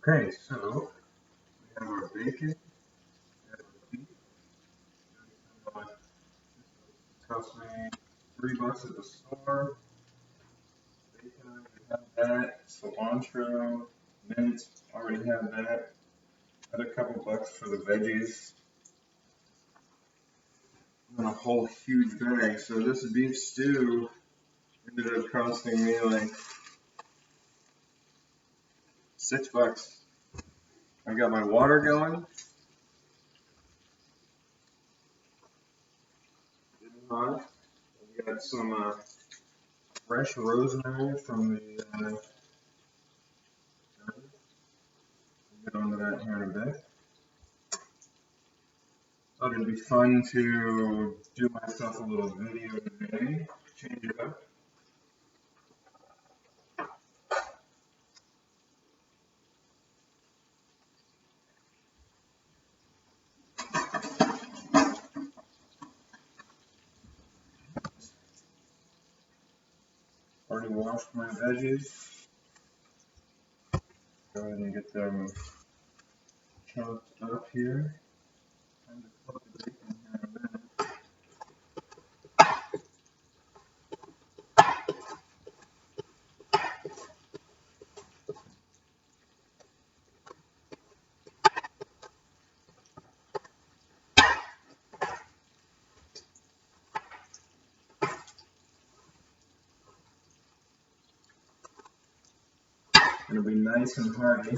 Okay, so we have our bacon, we have our beef. This cost me $3 at the store. Bacon, I already have that. Cilantro, mint, already have that. Had a couple bucks for the veggies. And a whole huge bag. So this beef stew ended up costing me like $6. I got my water going. Getting hot. I've got some fresh rosemary from the garden. We'll get onto that here in a bit. Thought it'd be fun to do myself a little video today, change it up. Already washed my veggies. Go ahead and get them chopped up here. Time to cook the bacon here in a minute. It'll be nice and hearty. I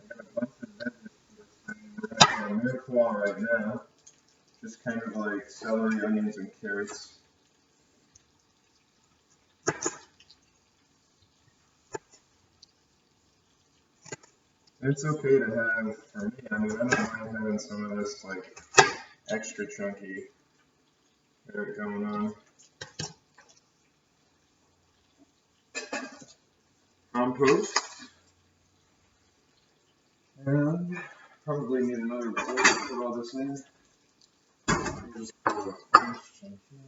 got a bunch of veggies for this thing. We're going to mirepoix right now. Just kind of like celery, onions, and carrots. It's okay to have, for me, I mean, I don't mind having some of this like extra chunky carrot going on. Compost. And probably need another bowl to put all this in. Just put a question here.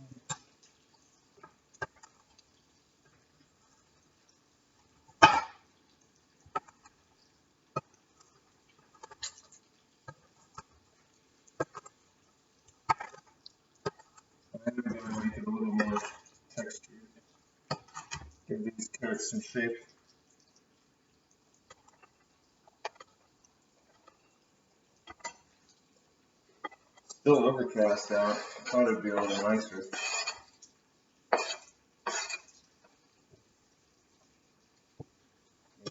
I'm going to make it a little more textured. Give these carrots some shape. Still overcast out. I thought it'd be a little nicer.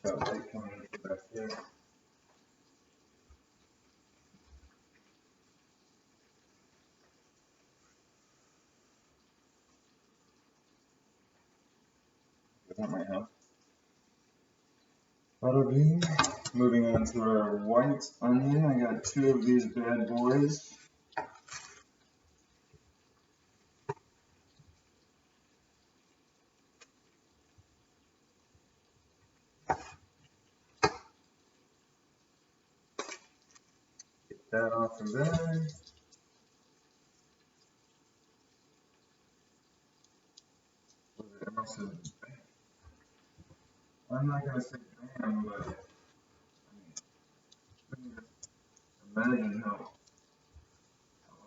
Got light coming in from back here. That might help. Bada bing. Moving on to our white onion. I got 2 of these bad boys. Get that off of there. I'm not going to say bam, but I mean, imagine how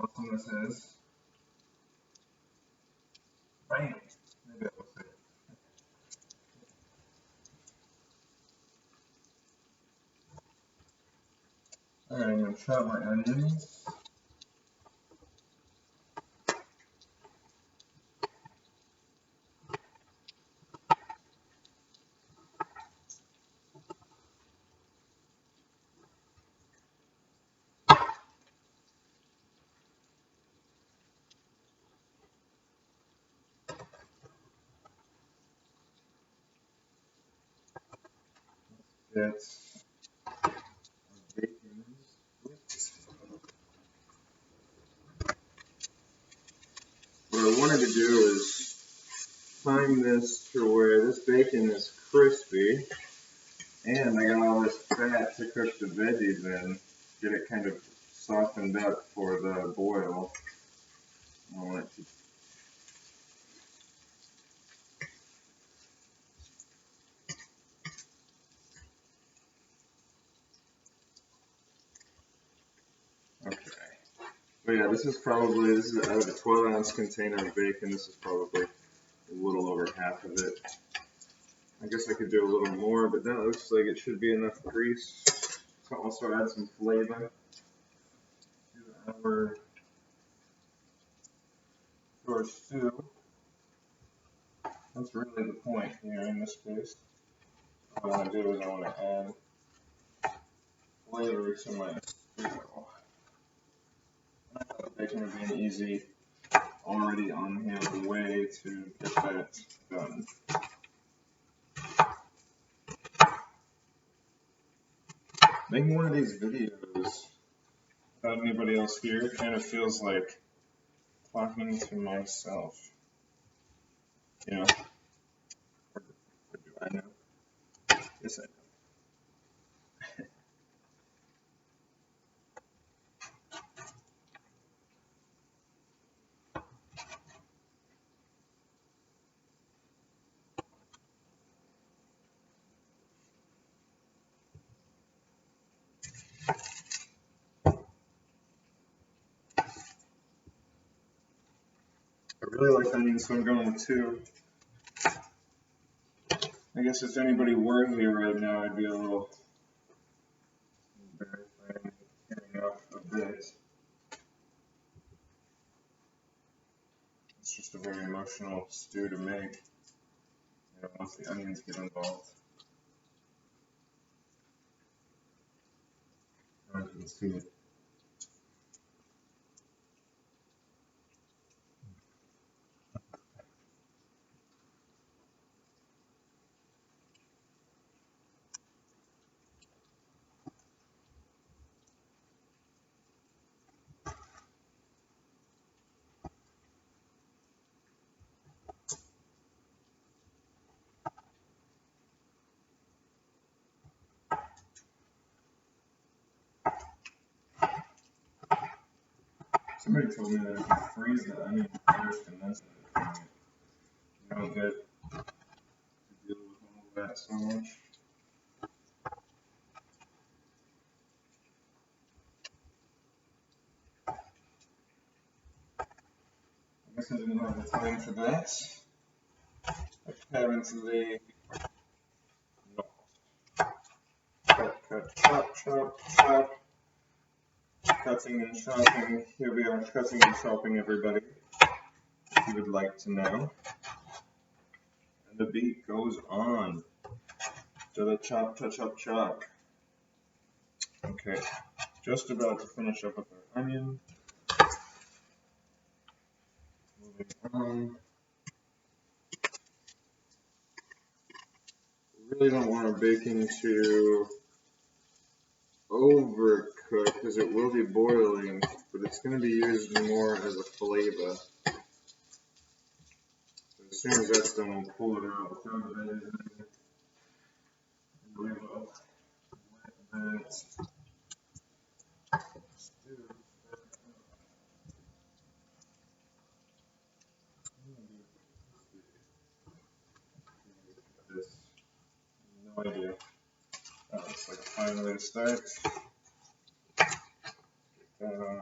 awesome this is. Bam! Maybe I will say. Alright, I'm going to chop my onions. Get our bacon. What I wanted to do is time this to where this bacon is crispy, and I got all this fat to cook the veggies in, get it kind of softened up for the boil. I want it to But yeah, this is out of a 12-ounce container of bacon. This is probably a little over half of it. I guess I could do a little more, but that looks like it should be enough grease. To also add some flavor to our stew. That's really the point here in this case. What I want to do is I want to add flavor to my stew. I thought the bacon would be an easy, already on hand way to get that done. Making one of these videos without anybody else here kind of feels like talking to myself. You know? Or do I know? Yes, I know. I really like onions, so I'm going with 2. I guess if anybody were here right now, I'd be a little embarrassed by tearing up a bit. It's just a very emotional stew to make, you know, once the onions get involved. I can see it. Somebody told me that if you freeze the onion first and then start cooking it, you don't get to deal with all of that so much. I guess I didn't have the time for that. Apparently, not. Cut, chop, chop, chop. Cutting and chopping. Here we are cutting and chopping, everybody, if you would like to know. And the beat goes on. To the chop, chop, chop. Okay, just about to finish up with our onion. Moving on. We really don't want our bacon to overcook because it will be boiling, but it's going to be used more as a flavor. So as soon as that's done, we'll pull it out, throw the veggies in, and we will let that stew. No idea. That looks like a fine way to start. Yeah.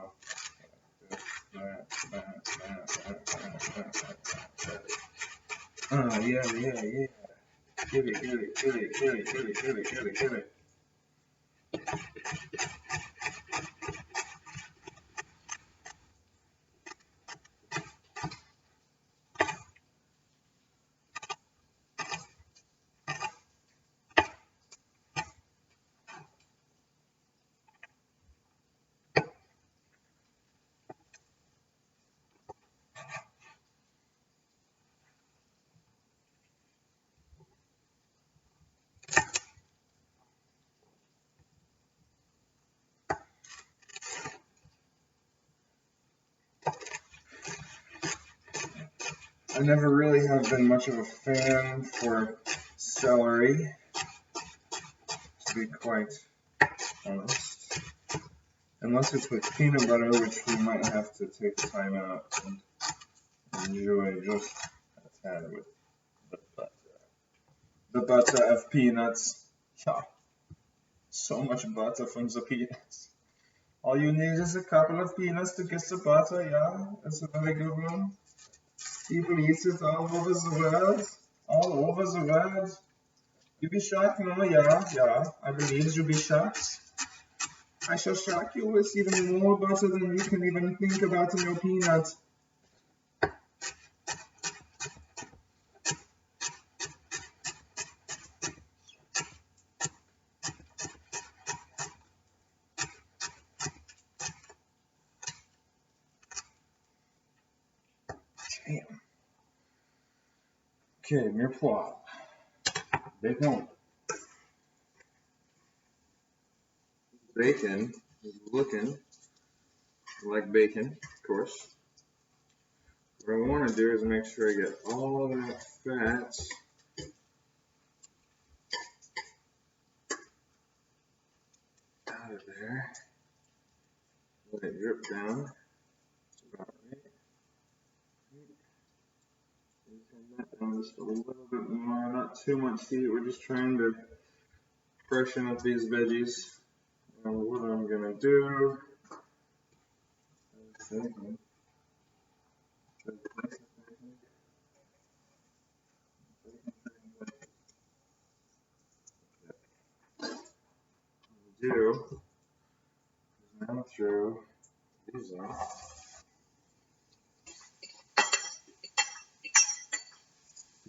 Get it. I never really have been much of a fan for celery, to be quite honest. Unless it's with peanut butter, which we might have to take the time out and enjoy just a tad with the butter. The butter of peanuts. Yeah. So much butter from the peanuts. All you need is a couple of peanuts to get the butter, yeah? That's a very good one. People eat it all over the world. All over the world. You be shocked? No, yeah. I believe you be shocked. I shall shock you with even more butter than you can even think about in your peanuts. Damn. Okay, mirepoix. Bacon. Bacon is looking like bacon, of course. What I want to do is make sure I get all that fat out of there. Let it drip down. That's about right. Turn that down just a little bit more, not too much heat. We're just trying to freshen up these veggies. And what I'm gonna do. Now throw these off.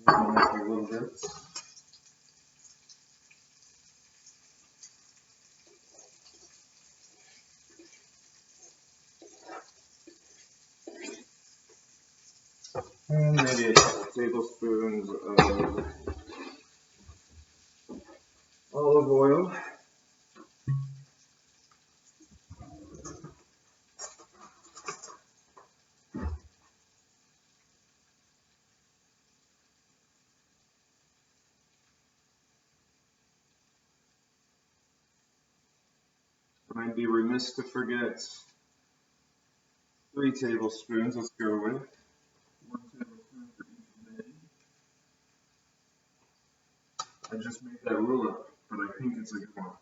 A little bit. And maybe a couple tablespoons of olive oil. I'd be remiss to forget 3 tablespoons. Let's go with 1 tablespoon for each veggie. I just made that rule up, but I think it's a good one.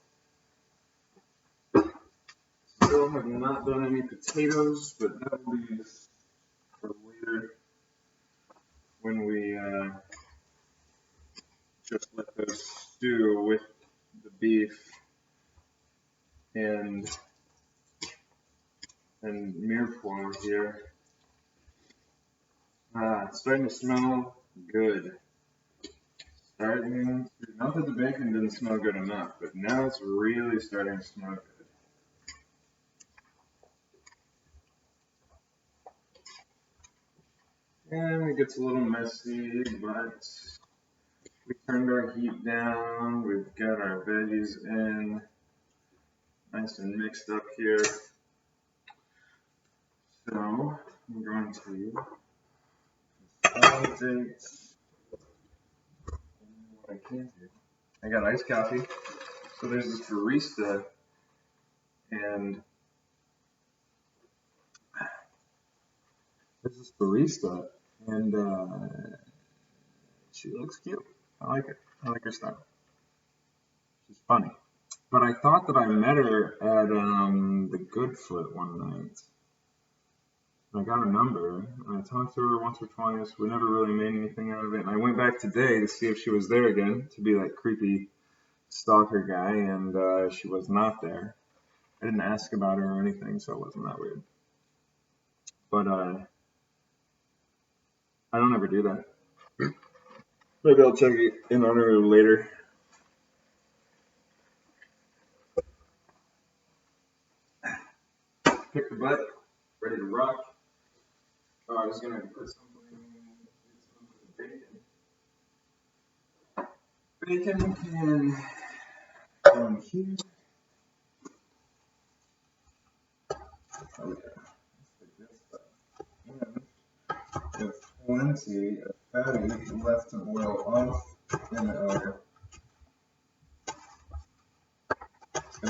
Still have not done any potatoes, but that will be for later when we just let those stew with the beef and mirepoix here. It's starting to smell good. Not that the bacon didn't smell good enough, but now it's really starting to smell good. And it gets a little messy, but we turned our heat down. We've got our veggies in, nice and mixed up here. So I'm going to consolidate what I can do. I got iced coffee. So there's this barista, and she looks cute. I like it. I like her style. She's funny. But I thought that I met her at the Goodfoot one night. I got her number, and I talked to her once or twice. We never really made anything out of it. And I went back today to see if she was there again, to be that creepy stalker guy, and she was not there. I didn't ask about her or anything, so it wasn't that weird. But I don't ever do that. Maybe I'll check in on her later. Pick the butt, ready to rock. Oh, I was gonna put something bacon. Bacon can go in here. Oh yeah, let's take this stuff. And there's plenty of fatty left to boil off in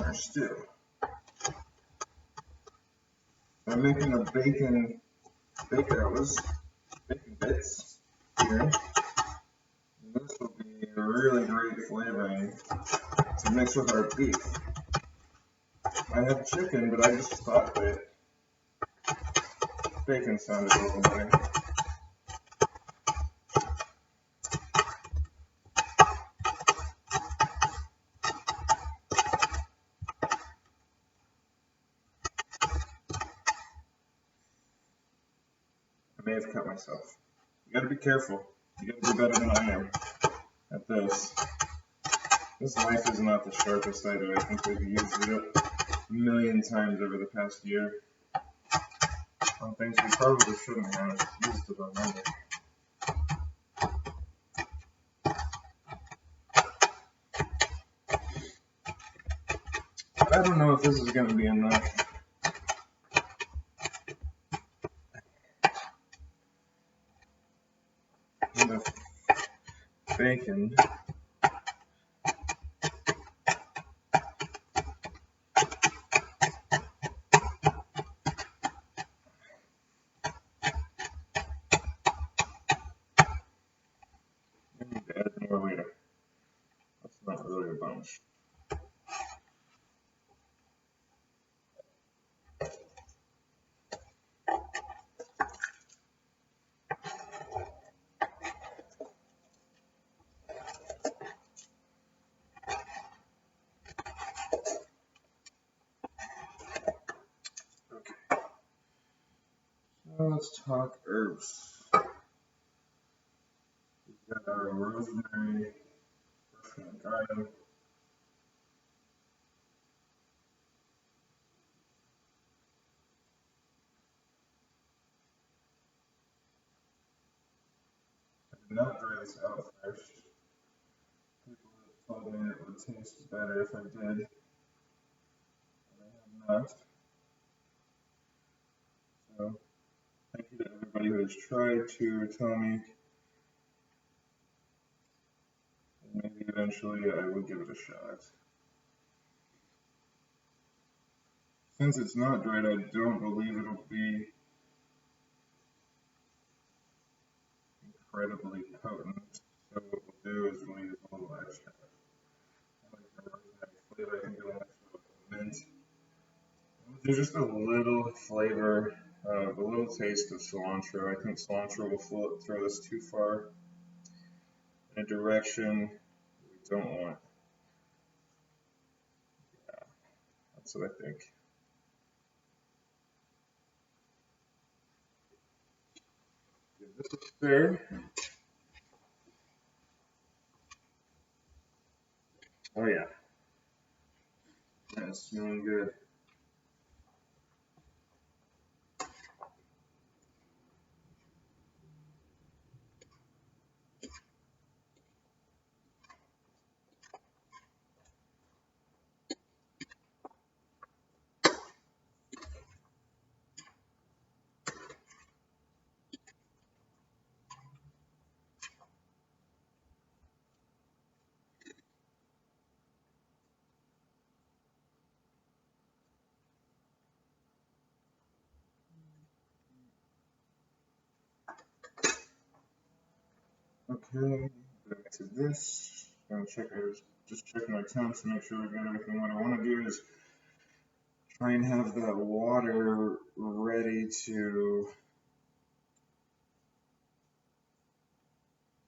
our stew. I'm making a bacon bits here. And this will be a really great flavoring to mix with our beef. I have chicken, but I just thought that bacon sounded a little better. I may have cut myself. You gotta be careful. You gotta be better than I am at this. This knife is not the sharpest either. I think we've used it a million times over the past year. On things we probably shouldn't have used it on either. I don't know if this is going to be enough. Enough bacon. I need to add more later. That's not really a bunch. So let's talk herbs. We've got our rosemary, fresh from the garden. I did not dry this out first. People have told me it would taste better if I did, but I have not. So thank you to everybody who has tried to tell me, and maybe eventually I will give it a shot. Since it's not dried, I don't believe it'll be incredibly potent. So what we'll do is we'll use a little extra. I like the rosemary flavor. I think it'll mix it with the mint. There's just a little flavor, a little taste of cilantro. I think cilantro will throw this too far in a direction we don't want. Yeah, that's what I think. Give this a stir. Oh yeah, that's smelling good. Okay, back to this. Gonna check. I was just checking my temps to make sure we got everything. What I want to do is try and have that water ready to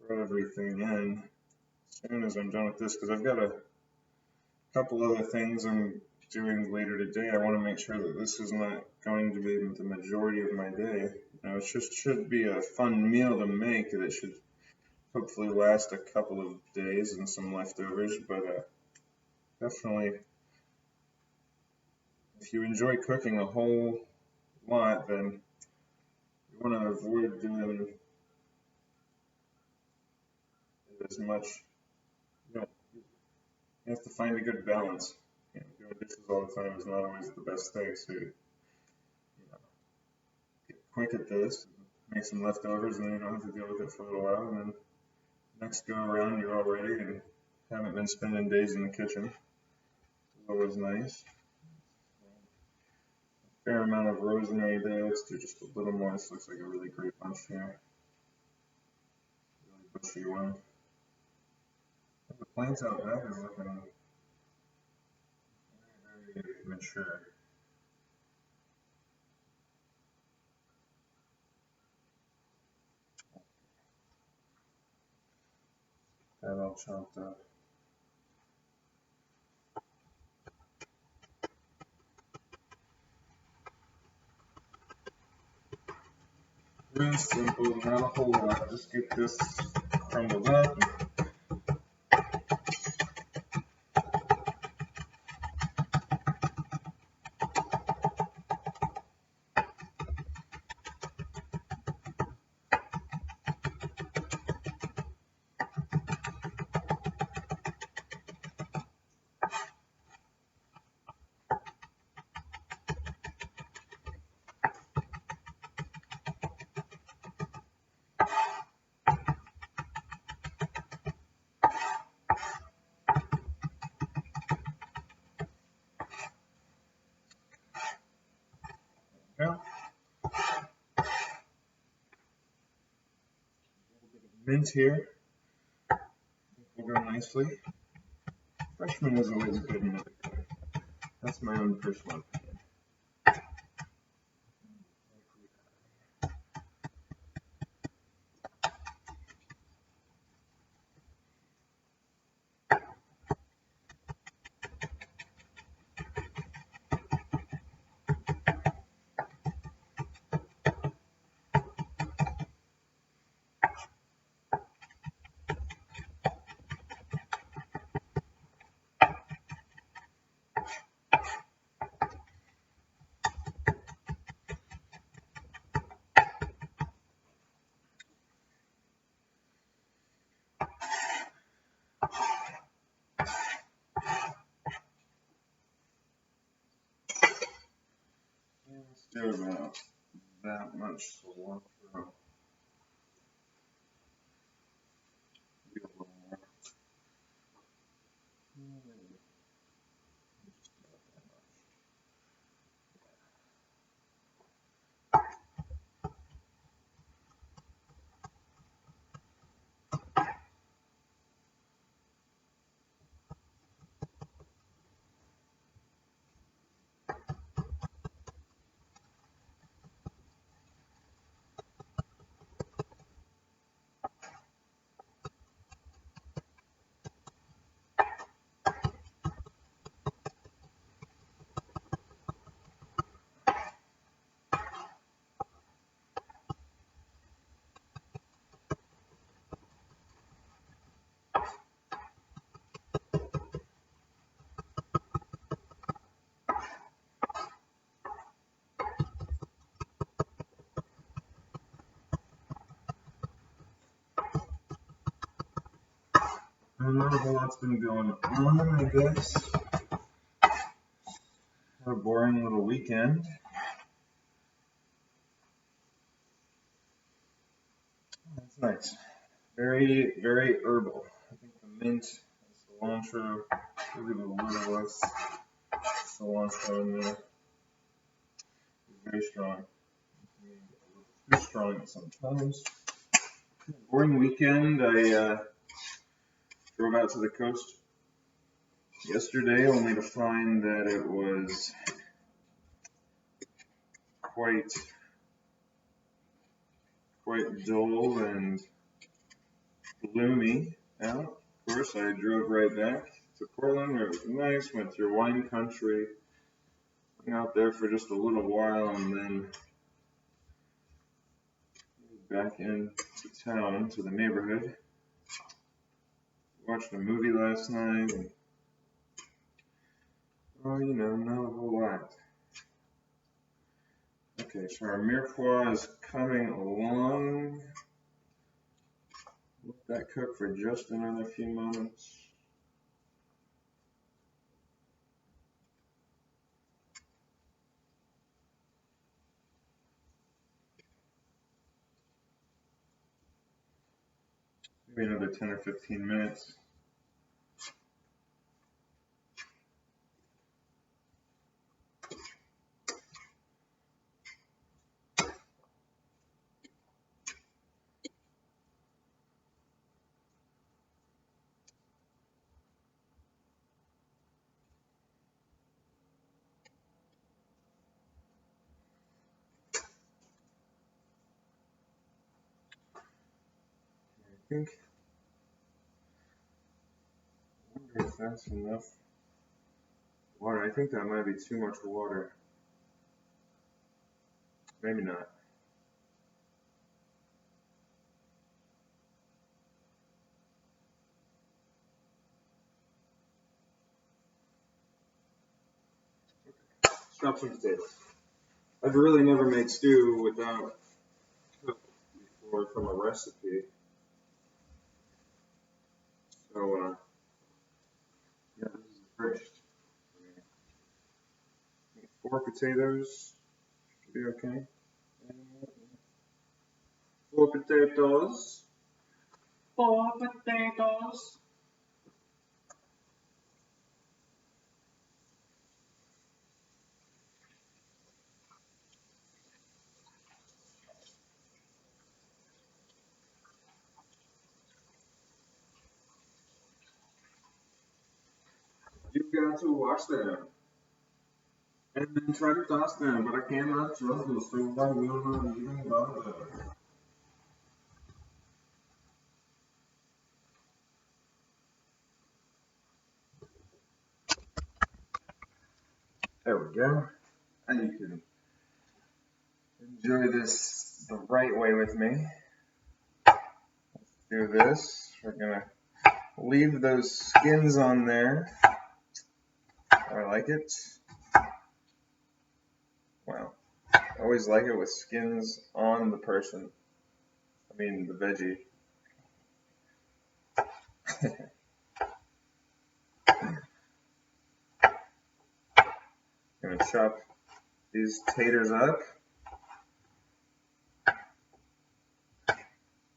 throw everything in as soon as I'm done with this, because I've got a couple other things I'm doing later today. I want to make sure that this is not going to be the majority of my day. You know, it just should be a fun meal to make that should hopefully last a couple of days and some leftovers, but definitely if you enjoy cooking a whole lot, then you want to avoid doing it as much. You know, you have to find a good balance. You know, doing dishes all the time is not always the best thing, so you know, get quick at this, make some leftovers, and then you don't have to deal with it for a little while, and then next go around you're all ready and haven't been spending days in the kitchen. It's always nice. Fair amount of rosemary there. Let's do just a little more. This looks like a really great bunch here. Really bushy one. The plants out back is looking very, very mature. That all chopped up. Real simple, not a whole lot. Just get this crumbled up. Yeah. Mint here will go nicely. Fresh mint is always good in a pickle. That's my own personal opinion. Let's do about that much cilantro. Maybe a little more. Just about that much. Not a whole lot's been going on, I guess. Had a boring little weekend. That's nice. Very, very herbal. I think the mint and cilantro, maybe a little less cilantro in there. It's very strong. A little too strong sometimes. Boring weekend. I drove out to the coast yesterday only to find that it was quite dull and gloomy out. Of course, I drove right back to Portland where it was nice, went through wine country, hung out there for just a little while, and then back into town to the neighborhood. Watched a movie last night, and, oh, you know, not a whole lot. Okay, so our mirepoix is coming along. Let that cook for just another few moments. Maybe another 10 or 15 minutes. think, I wonder if that's enough water. I think that might be too much water. Maybe not. Chop some potatoes. I've really never made stew without cook before from a recipe. So, yeah, this is the first. 4 potatoes should be okay. 4 potatoes. 4 potatoes. You've got to wash them and then try to toss them, but I cannot trust this, so I will not even bother. There we go. And you can enjoy this the right way with me. Let's do this. We're gonna leave those skins on there. I like it. Wow. I always like it with skins on the person. I mean, the veggie. Gonna chop these taters up.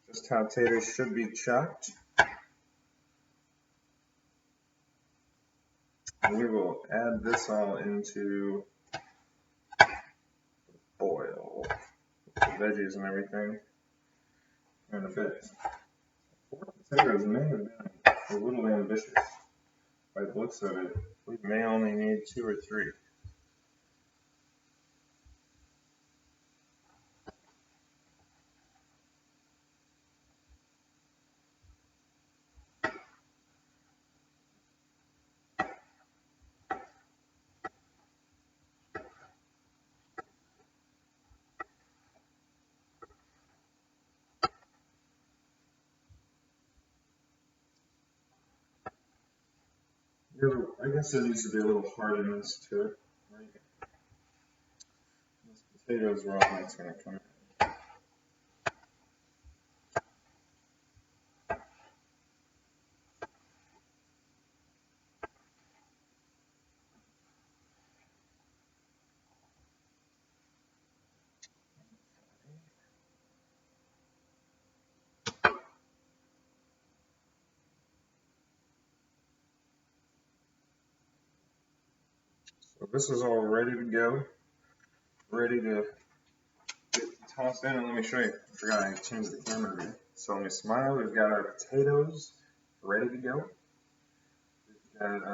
Just how taters should be chopped. And we will add this all into boil with the veggies and everything in a bit. 4 potatoes may have been a little ambitious. By the looks of it, we may only need 2 or 3. I guess there needs to be a little hardiness to it. Right? These potatoes raw, that's going to come in. So this is all ready to go, ready to get tossed in. And let me show you. I forgot I changed the camera here. So let me smile. We've got our potatoes ready to go. We've got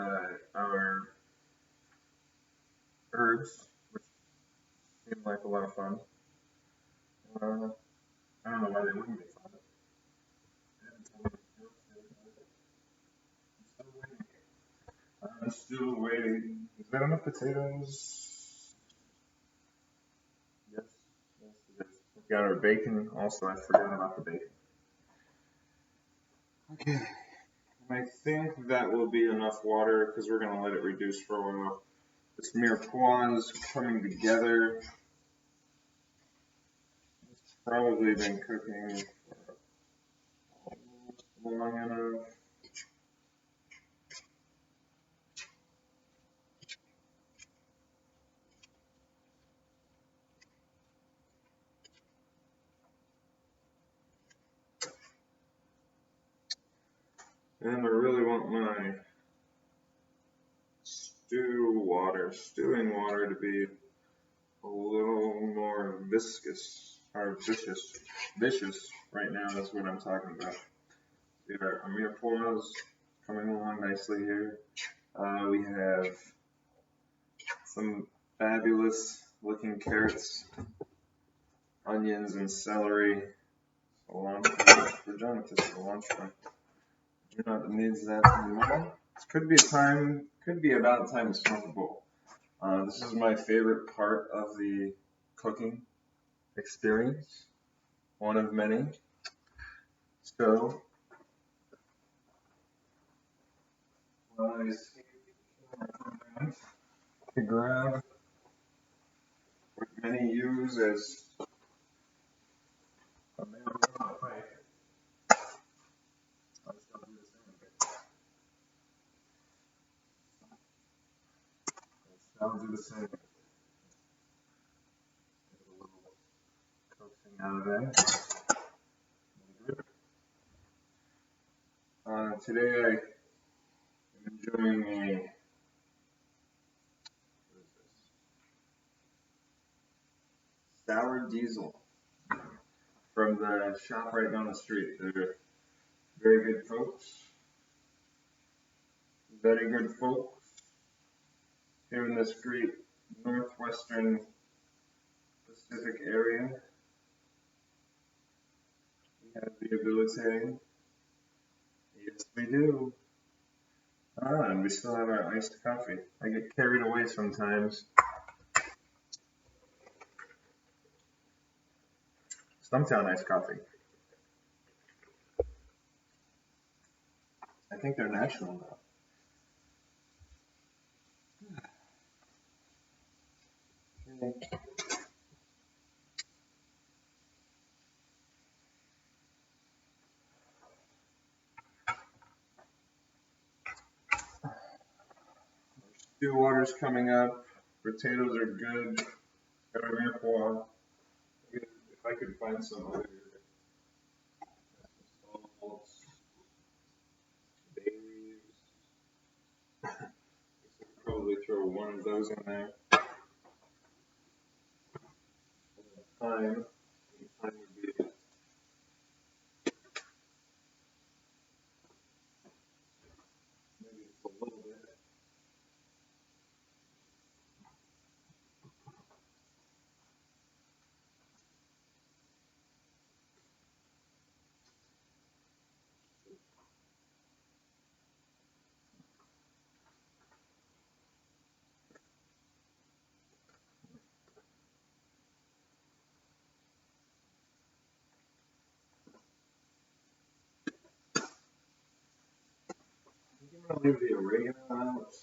our herbs, which seem like a lot of fun. I don't know why they wouldn't be fun. I'm still waiting. Is that enough potatoes? Yes, yes it is. We've got our bacon also. I forgot about the bacon. Okay. And I think that will be enough water because we're going to let it reduce for a while. This mirepoix is coming together. It's probably been cooking for long enough. And I really want my stewing water to be a little more viscous, or vicious right now. That's what I'm talking about. We got our mirepoix coming along nicely here. We have some fabulous looking carrots, onions, and celery. cilantro, Virginica cilantro. Do not need that anymore. This could be about time to smoke a bowl. This is my favorite part of the cooking experience, one of many. So, to grab what many use as a marijuana pipe. I'll do the same. Get a little coaxing out of there. Today I am enjoying sour diesel from the shop right down the street. They're very good folks. Very good folks here in this great northwestern Pacific area. We have the ability. Yes, we do. And we still have our iced coffee. I get carried away sometimes. Stumptown iced coffee. I think they're national now. Okay. Stew water's coming up. Potatoes are good. Got a mirepoix. If I could find some other salts, bay leaves. I could probably throw one of those in there. Thyme. Thyme would be maybe just a little bit. I'm going to leave the oregano out.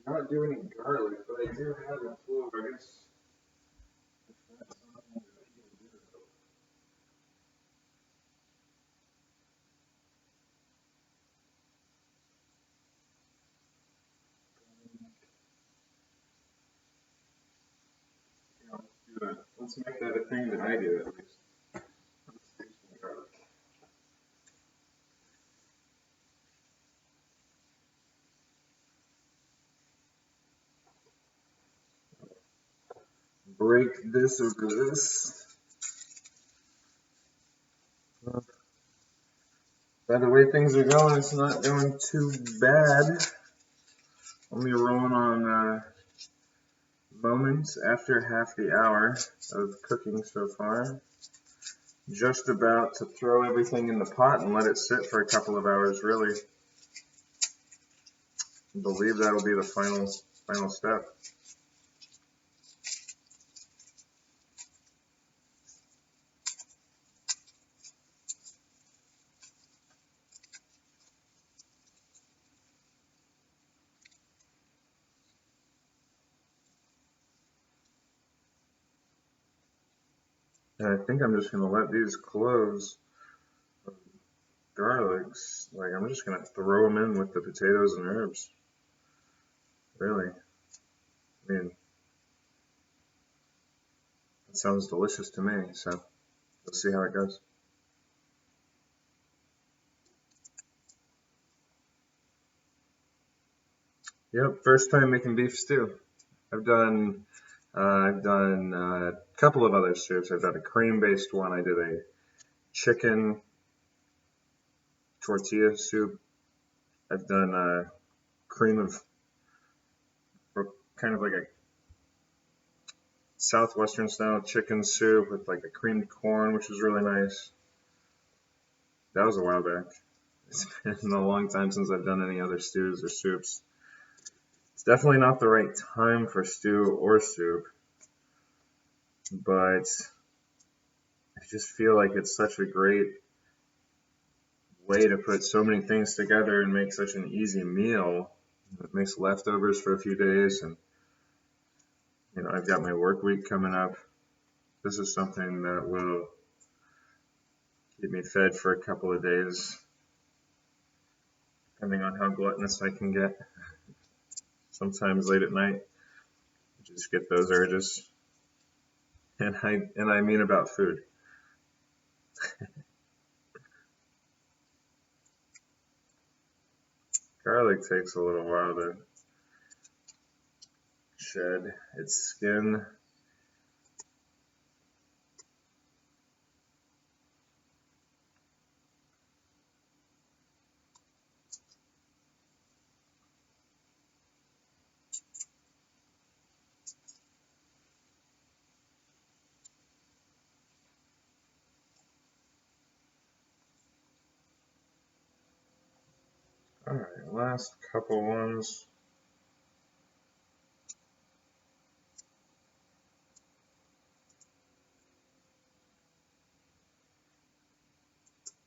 Not do any garlic, but I do have a clove. I guess that's something that I can do. Yeah, let's do that. Let's make that a thing that I do at least. Let's do some garlic. Break this over this. By the way things are going, it's not going too bad. Only rolling on moments after half the hour of cooking so far. Just about to throw everything in the pot and let it sit for a couple of hours, really. I believe that'll be the final step. And I think I'm just going to let these cloves of garlics, like I'm just going to throw them in with the potatoes and herbs. Really. I mean, it sounds delicious to me, so let's see how it goes. Yep, first time making beef stew. I've done a couple of other soups. I've done a cream-based one. I did chicken tortilla soup. I've done cream of, or kind of like a southwestern style chicken soup with like a creamed corn, which was really nice. That was a while back. It's been a long time since I've done any other stews or soups. It's definitely not the right time for stew or soup, but I just feel like it's such a great way to put so many things together and make such an easy meal. It makes leftovers for a few days, and you know, I've got my work week coming up. This is something that will keep me fed for a couple of days, depending on how gluttonous I can get. Sometimes late at night, I just get those urges, and I mean about food. Garlic takes a little while to shed its skin. Alright, last couple ones.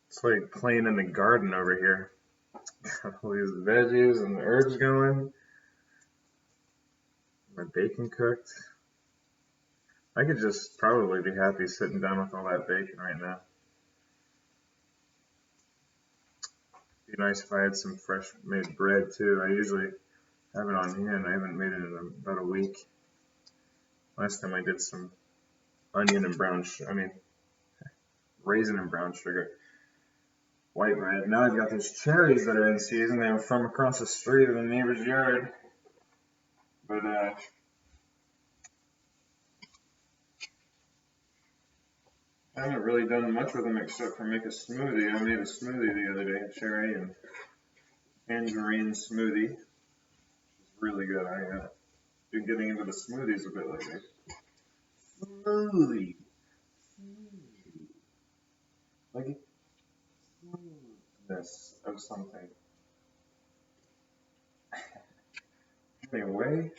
It's like playing in the garden over here. Got all these veggies and herbs going. My bacon cooked. I could just probably be happy sitting down with all that bacon right now. It'd be nice if I had some fresh made bread too. I usually have it on hand. I haven't made it in about a week. Last time I did some onion and raisin and brown sugar white bread. Now I've got these cherries that are in season. They were from across the street in the neighbor's yard. But I haven't really done much with them except for make a smoothie. I made a smoothie the other day, cherry and tangerine smoothie. It's really good. I've been getting into the smoothies a bit lately. Smoothie. Like smoothness of something. Anyway,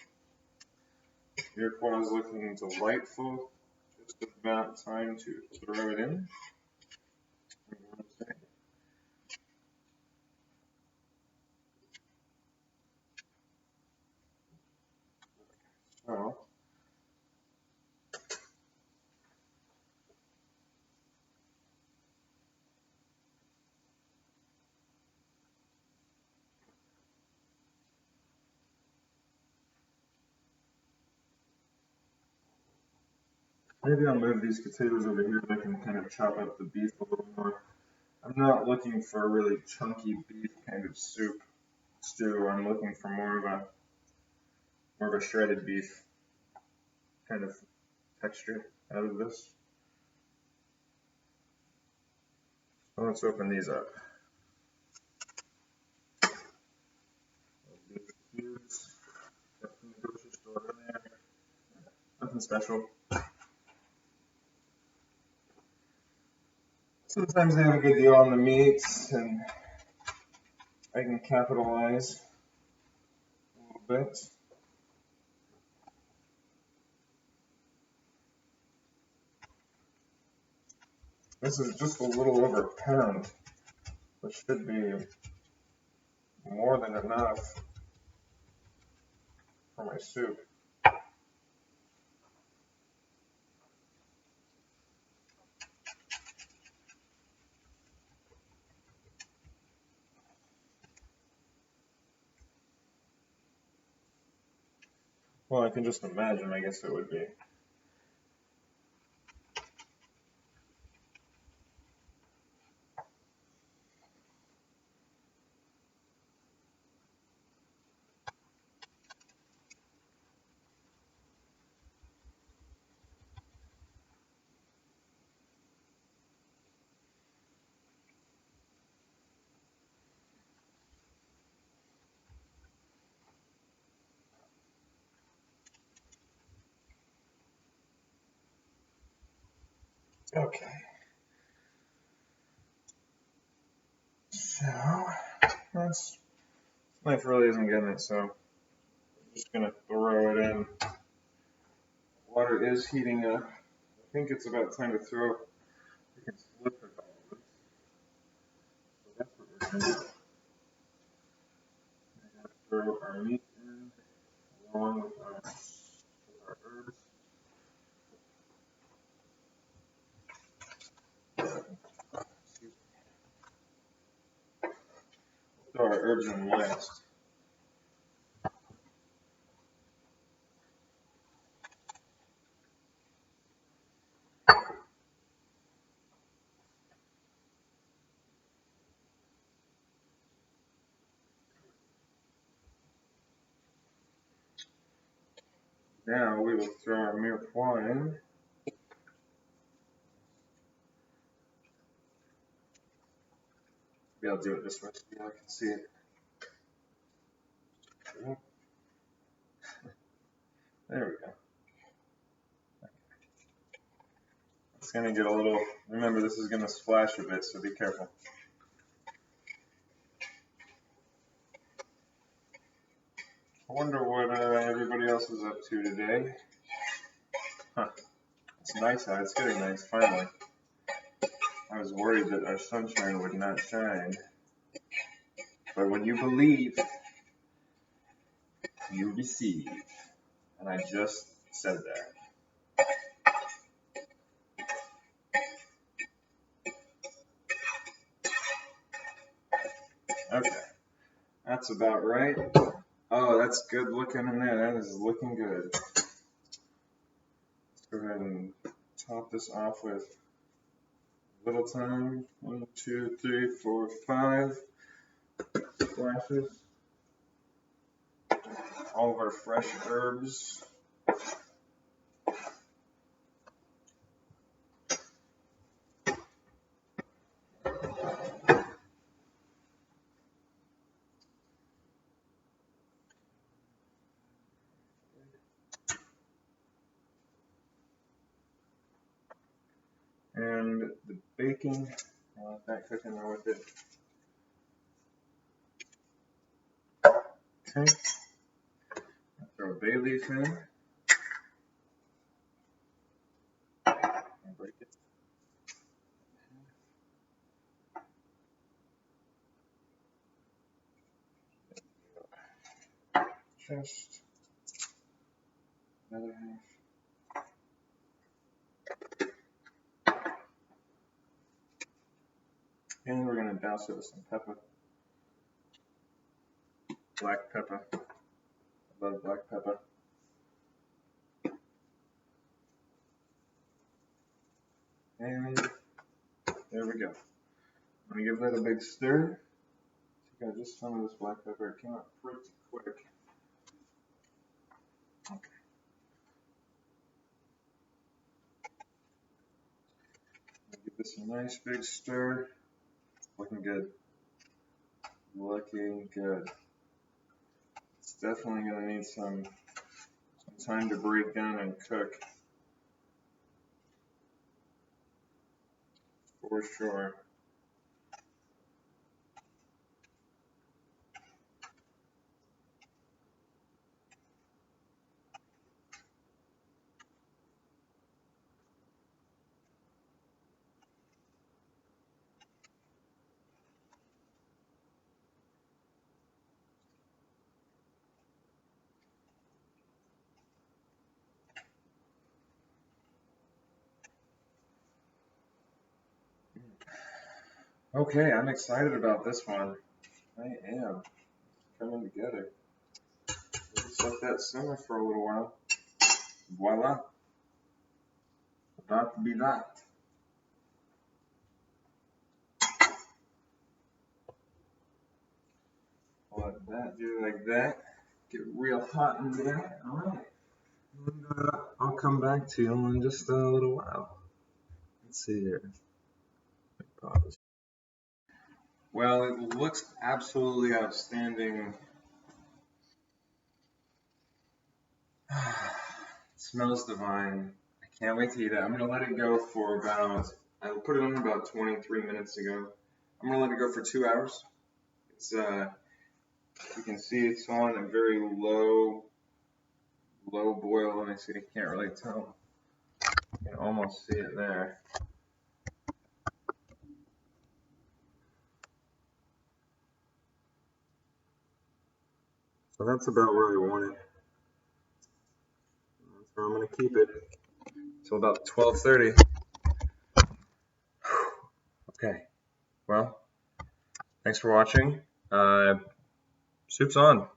mirepoix is looking delightful. Just about time to throw it in. So, maybe I'll move these potatoes over here and I can kind of chop up the beef a little more. I'm not looking for a really chunky beef kind of soup stew. I'm looking for more of a shredded beef kind of texture out of this. So let's open these up. From the grocery store earlier. Nothing special. Sometimes they have a good deal on the meats, and I can capitalize a little bit. This is just a little over a pound, which should be more than enough for my soup. Well, I can just imagine, I guess it would be. Okay. So, that's, knife really isn't getting it, so I'm just going to throw it in. Water is heating up. I think it's about time to throw. We can flip it all. So that's what we're going to do. We're going to throw our meat in along with our herbs. Throw our herbs in last. Now we will throw our mirepoix in. Maybe I'll do it this way so you can see it. There we go. It's going to get a little, remember this is going to splash a bit, so be careful. I wonder what everybody else is up to today. Huh. It's nice out. It's getting nice, finally. I was worried that our sunshine would not shine. But when you believe, you receive. And I just said that. Okay. That's about right. Oh, that's good looking in there. That is looking good. Let's go ahead and top this off with a little thyme. 1, 2, 3, 4, 5 splashes. All of our fresh herbs. And the bacon, I'll let that cook in there with it. Okay. I'll throw a bay leaf in. And break it. Just another half. And we're going to douse it with some pepper. Black pepper. I love black pepper. And there we go. I'm going to give that a big stir. I got just some of this black pepper. It came out pretty quick. Okay. Give this a nice big stir. Looking good. Looking good. It's definitely going to need some time to break down and cook. For sure. Okay, I'm excited about this one. I am. Coming together. Just let that simmer for a little while. Voila. About to be that. Let that do like that. Get real hot in there. Alright. And I'll come back to you in just a little while. Let's see here. Pause. Well, it looks absolutely outstanding. It smells divine. I Can't wait to eat it. I'm gonna let it go for about, I put it on about 23 minutes ago. I'm gonna let it go for 2 hours. It's you can see it's on a very low boil. Let me see, I can't really tell. You can almost see it there. So that's about where I want it. That's where I'm gonna keep it till about 12:30. Okay, well, thanks for watching. Soup's on.